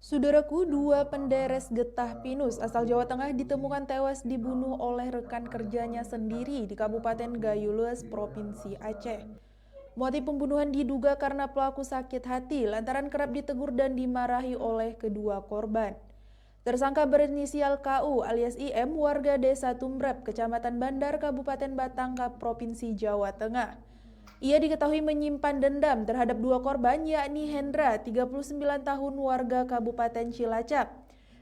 Saudaraku, dua penderes getah pinus asal Jawa Tengah ditemukan tewas dibunuh oleh rekan kerjanya sendiri di Kabupaten Gayules, Provinsi Aceh. Motif pembunuhan diduga karena pelaku sakit hati lantaran kerap ditegur dan dimarahi oleh kedua korban. Tersangka berinisial KU alias IM warga Desa Tumrep, Kecamatan Bandar, Kabupaten Batangkap, Provinsi Jawa Tengah. Ia diketahui menyimpan dendam terhadap dua korban yakni Hendra, 39 tahun warga Kabupaten Cilacap,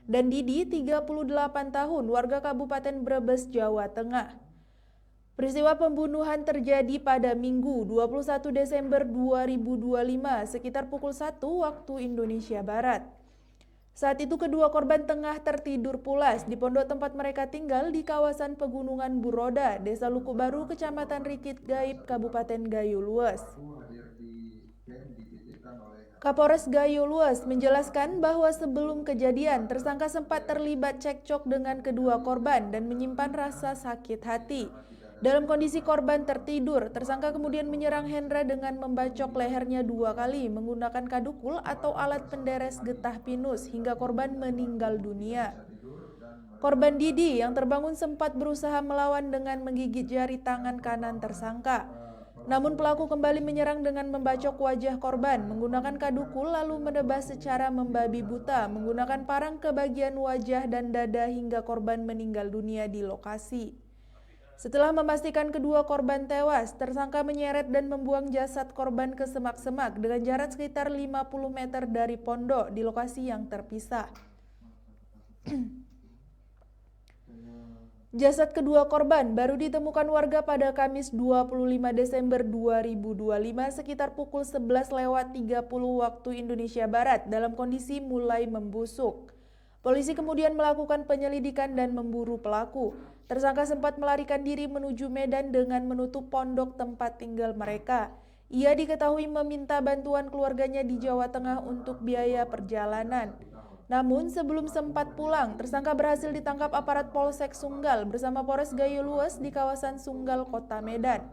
dan Didi, 38 tahun warga Kabupaten Brebes, Jawa Tengah. Peristiwa pembunuhan terjadi pada Minggu 21 Desember 2025 sekitar pukul 1 waktu Indonesia Barat. Saat itu kedua korban tengah tertidur pulas di pondok tempat mereka tinggal di kawasan Pegunungan Buroda, Desa Luku Baru, Kecamatan Rikit Gaib, Kabupaten Gayulues. Kapolres Gayulues menjelaskan bahwa sebelum kejadian, tersangka sempat terlibat cekcok dengan kedua korban dan menyimpan rasa sakit hati. Dalam kondisi korban tertidur, tersangka kemudian menyerang Hendra dengan membacok lehernya 2 kali menggunakan kadukul atau alat penderes getah pinus hingga korban meninggal dunia. Korban Didi yang terbangun sempat berusaha melawan dengan menggigit jari tangan kanan tersangka. Namun pelaku kembali menyerang dengan membacok wajah korban menggunakan kadukul lalu menebas secara membabi buta menggunakan parang ke bagian wajah dan dada hingga korban meninggal dunia di lokasi. Setelah memastikan kedua korban tewas, tersangka menyeret dan membuang jasad korban ke semak-semak dengan jarak sekitar 50 meter dari pondok di lokasi yang terpisah. Jasad kedua korban baru ditemukan warga pada Kamis 25 Desember 2025 sekitar pukul 11.30 waktu Indonesia Barat dalam kondisi mulai membusuk. Polisi kemudian melakukan penyelidikan dan memburu pelaku. Tersangka sempat melarikan diri menuju Medan dengan menutup pondok tempat tinggal mereka. Ia diketahui meminta bantuan keluarganya di Jawa Tengah untuk biaya perjalanan. Namun sebelum sempat pulang, tersangka berhasil ditangkap aparat Polsek Sunggal bersama Polres Gayulues di kawasan Sunggal, Kota Medan.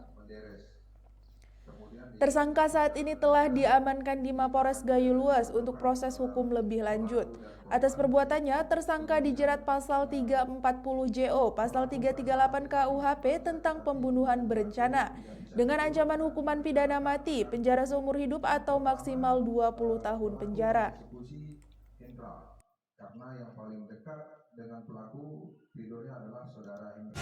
Tersangka saat ini telah diamankan di Mapores Gayulues untuk proses hukum lebih lanjut. Atas perbuatannya, tersangka dijerat pasal 340 JO, pasal 338 KUHP tentang pembunuhan berencana dengan ancaman hukuman pidana mati, penjara seumur hidup atau maksimal 20 tahun penjara. Karena yang paling dekat dengan pelaku tidurnya adalah saudara Hendra.